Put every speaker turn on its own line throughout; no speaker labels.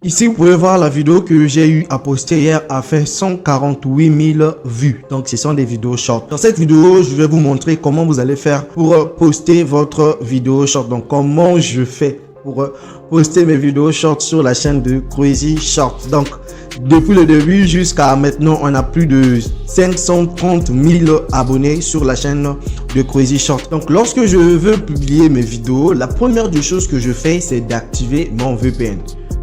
Ici, vous pouvez voir la vidéo que j'ai eu à poster hier a fait 148 000 vues. Donc, ce sont des vidéos short. Dans cette vidéo, je vais vous montrer comment vous allez faire pour poster votre vidéo short. Donc, comment je fais pour poster mes vidéos short sur la chaîne de Crazy Short. Donc, depuis le début jusqu'à maintenant, on a plus de 530 000 abonnés sur la chaîne de Crazy Short. Donc, lorsque je veux publier mes vidéos, la première des choses que je fais, c'est d'activer mon VPN.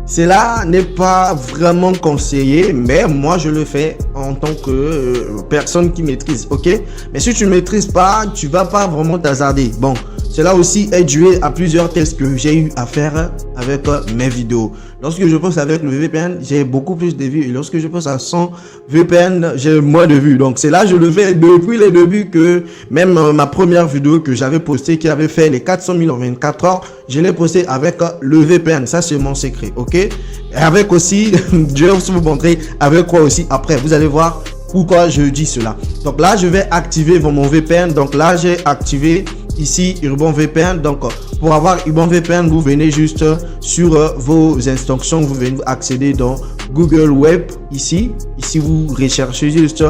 Cela n'est pas vraiment conseillé, mais moi je le fais en tant que personne qui maîtrise, ok? Mais si tu ne maîtrises pas, tu vas pas vraiment t'hasarder. Bon, cela aussi est dû à plusieurs tests que j'ai eu à faire avec mes vidéos. Lorsque je poste avec le VPN, j'ai beaucoup plus de vues. Et lorsque je poste à 100 VPN, j'ai moins de vues. Donc c'est là je le fais depuis les débuts que même ma première vidéo que j'avais postée, qui avait fait les 400 000 en 24 heures, je l'ai postée avec le VPN. Ça c'est mon secret, ok? Et avec aussi, je vais aussi vous montrer avec quoi aussi après. Vous allez voir pourquoi je dis cela. Donc là, je vais activer mon VPN. Donc là, j'ai activé ici Urban VPN. Donc pour avoir Urban VPN, vous venez juste sur vos instructions, vous venez accéder dans Google Web ici vous recherchez juste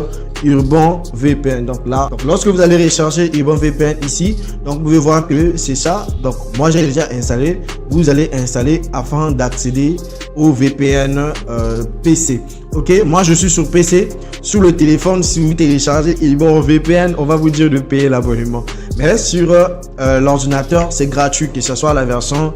Urban VPN. Donc là, lorsque vous allez rechercher Urban VPN ici, donc vous pouvez voir que c'est ça. Donc moi j'ai déjà installé, vous allez installer afin d'accéder au VPN PC. Ok, moi je suis sur PC. Sur le téléphone, si vous téléchargez Urban VPN, on va vous dire de payer l'abonnement. Mais sur l'ordinateur, c'est gratuit, que ce soit la version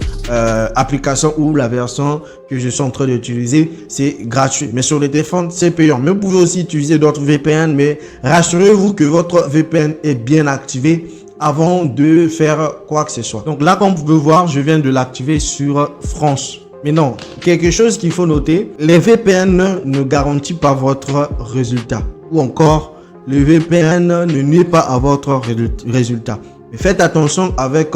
application ou la version que je suis en train d'utiliser, c'est gratuit. Mais sur le téléphone, c'est payant. Mais vous pouvez aussi utiliser d'autres VPN, mais rassurez-vous que votre VPN est bien activé avant de faire quoi que ce soit. Donc là, comme vous pouvez voir, je viens de l'activer sur France. Mais non, quelque chose qu'il faut noter, les VPN ne garantissent pas votre résultat. Ou encore, le VPN ne nuit pas à votre résultat. Mais faites attention avec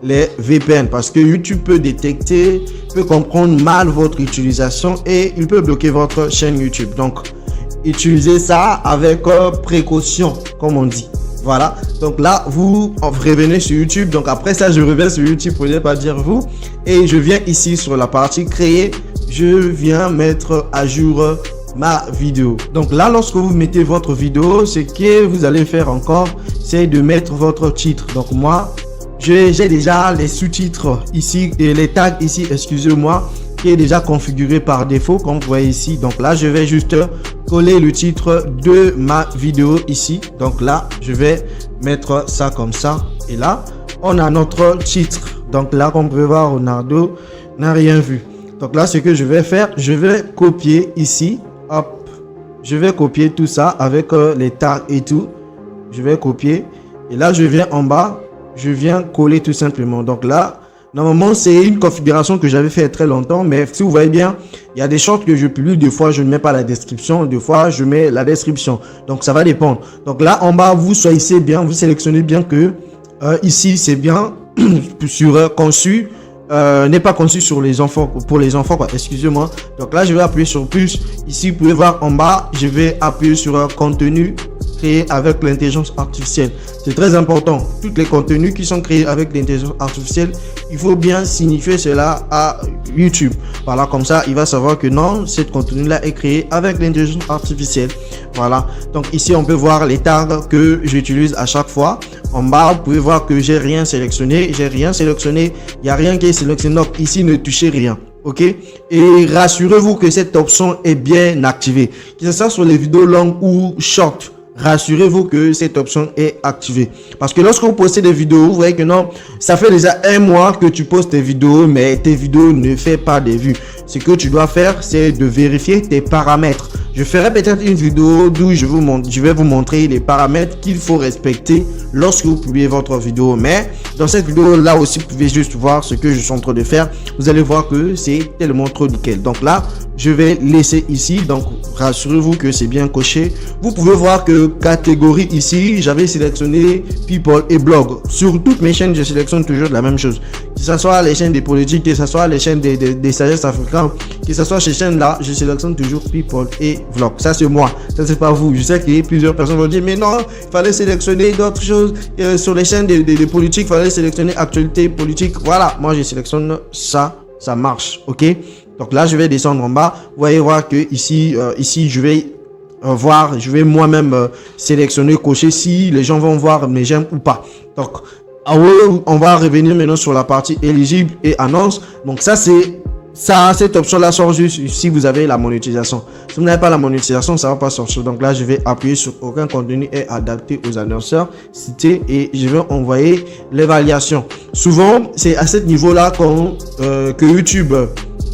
les VPN parce que YouTube peut détecter, peut comprendre mal votre utilisation et il peut bloquer votre chaîne YouTube. Donc, utilisez ça avec précaution, comme on dit. Voilà, donc là, vous revenez sur YouTube. Donc après ça, je reviens sur YouTube pour ne pas dire vous. Et je viens ici sur la partie créer. Je viens mettre à jour ma vidéo. Donc là, lorsque vous mettez votre vidéo, ce que vous allez faire encore, c'est de mettre votre titre. Donc moi, j'ai déjà les sous-titres ici et les tags ici, excusez-moi, qui est déjà configuré par défaut, comme vous voyez ici. Donc là, je vais juste coller le titre de ma vidéo ici. Donc là, je vais mettre ça comme ça. Et là, on a notre titre. Donc là, comme vous pouvez voir, Ronaldo n'a rien vu. Donc là, ce que je vais faire, je vais copier ici. Hop, je vais copier tout ça avec les tags et tout. Je vais copier. Et là, je viens en bas. Je viens coller tout simplement. Donc là, normalement, c'est une configuration que j'avais fait très longtemps, mais si vous voyez bien, il y a des shorts que je publie. Des fois, je ne mets pas la description. Des fois, je mets la description. Donc, ça va dépendre. Donc là, en bas, vous choisissez bien, vous sélectionnez bien que ici, c'est bien sur conçu. N'est pas conçu sur les enfants, pour les enfants, quoi. Excusez-moi. Donc là, je vais appuyer sur plus. Ici, vous pouvez voir en bas, je vais appuyer sur contenu créé avec l'intelligence artificielle. C'est très important. Tous les contenus qui sont créés avec l'intelligence artificielle, il faut bien signifier cela à YouTube. Voilà, comme ça, il va savoir que non, ce contenu-là est créé avec l'intelligence artificielle. Voilà. Donc ici, on peut voir les tags que j'utilise à chaque fois. En bas, vous pouvez voir que j'ai rien sélectionné. J'ai rien sélectionné. Il n'y a rien qui est sélectionné. Donc ici, ne touchez rien. Ok, et rassurez-vous que cette option est bien activée. Que ce soit sur les vidéos longues ou short, rassurez-vous que cette option est activée. Parce que lorsque vous postez des vidéos, vous voyez que non, ça fait déjà un mois que tu postes tes vidéos, mais tes vidéos ne font pas de vues. Ce que tu dois faire, c'est de vérifier tes paramètres. Je ferai peut-être une vidéo d'où je vais vous montrer les paramètres qu'il faut respecter lorsque vous publiez votre vidéo. Mais dans cette vidéo là aussi, vous pouvez juste voir ce que je suis en train de faire. Vous allez voir que c'est tellement trop nickel. Donc là, je vais laisser ici. Donc rassurez-vous que c'est bien coché. Vous pouvez voir que catégorie ici, j'avais sélectionné people et blog. Sur toutes mes chaînes, je sélectionne toujours la même chose. Que ce soit les chaînes des politiques, que ce soit les chaînes des sagesses africaines, que ce soit ces chaînes là, je sélectionne toujours people et vlog. Ça c'est moi, ça c'est pas vous. Je sais que plusieurs personnes vont dire mais non, il fallait sélectionner d'autres choses. Sur les chaînes des politiques, il fallait sélectionner actualité politique. Voilà, moi je sélectionne ça, ça marche, ok. Donc là, je vais descendre en bas. Vous voyez voir que ici, je vais moi-même sélectionner, cocher si les gens vont voir mes j'aime ou pas. Donc, on va revenir maintenant sur la partie éligible et annonce. Donc ça, cette option-là sort juste si vous avez la monétisation. Si vous n'avez pas la monétisation, ça ne va pas sortir. Donc là, je vais appuyer sur aucun contenu est adapté aux annonceurs cités et je vais envoyer l'évaluation. Souvent, c'est à ce niveau-là que YouTube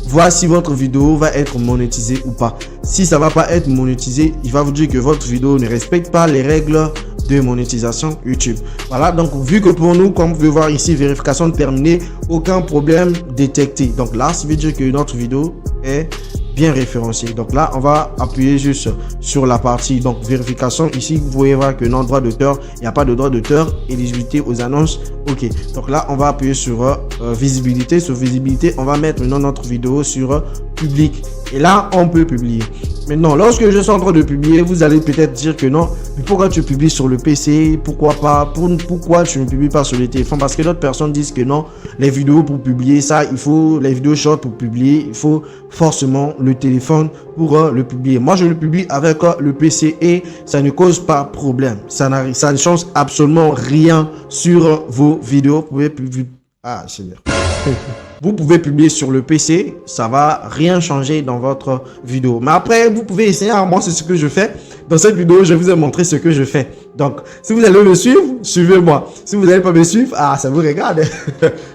voit si votre vidéo va être monétisée ou pas. Si ça va pas être monétisé, il va vous dire que votre vidéo ne respecte pas les règles de monétisation YouTube. Voilà, donc vu que pour nous, comme vous pouvez voir ici, vérification terminée, aucun problème détecté. Donc là, ça veut dire que notre vidéo est bien référencée. Donc là, on va appuyer juste sur la partie donc vérification. Ici, vous pouvez voir que non, droit d'auteur, il n'y a pas de droit d'auteur, éligibilité aux annonces. Ok, donc là, on va appuyer sur visibilité. Sur visibilité, on va mettre maintenant notre vidéo sur public. Et là, on peut publier. Maintenant, lorsque je suis en train de publier, vous allez peut-être dire que non, mais pourquoi tu publies sur le PC? Pourquoi pas? Pourquoi tu ne publies pas sur le téléphone? Parce que d'autres personnes disent que non, les vidéos pour publier ça, il faut les vidéos short pour publier, il faut forcément le téléphone pour le publier. Moi, je le publie avec le PC et ça ne cause pas problème. Ça ne change absolument rien sur vos vidéos. Vous pouvez publier. Ah, c'est bien. Vous pouvez publier sur le PC, ça va rien changer dans votre vidéo. Mais après, vous pouvez essayer. Moi, c'est ce que je fais. Dans cette vidéo, je vous ai montré ce que je fais. Donc, si vous allez me suivre, suivez-moi. Si vous n'allez pas me suivre, ça vous regarde.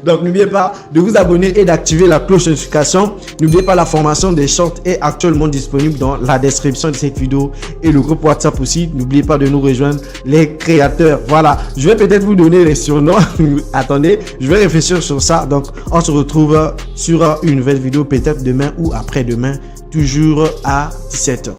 Donc, n'oubliez pas de vous abonner et d'activer la cloche de notification. N'oubliez pas, la formation des shorts est actuellement disponible dans la description de cette vidéo et le groupe WhatsApp aussi. N'oubliez pas de nous rejoindre, les créateurs. Voilà, je vais peut-être vous donner les surnoms. Attendez, je vais réfléchir sur ça. Donc, on se retrouve sur une nouvelle vidéo peut-être demain ou après-demain, toujours à 17h.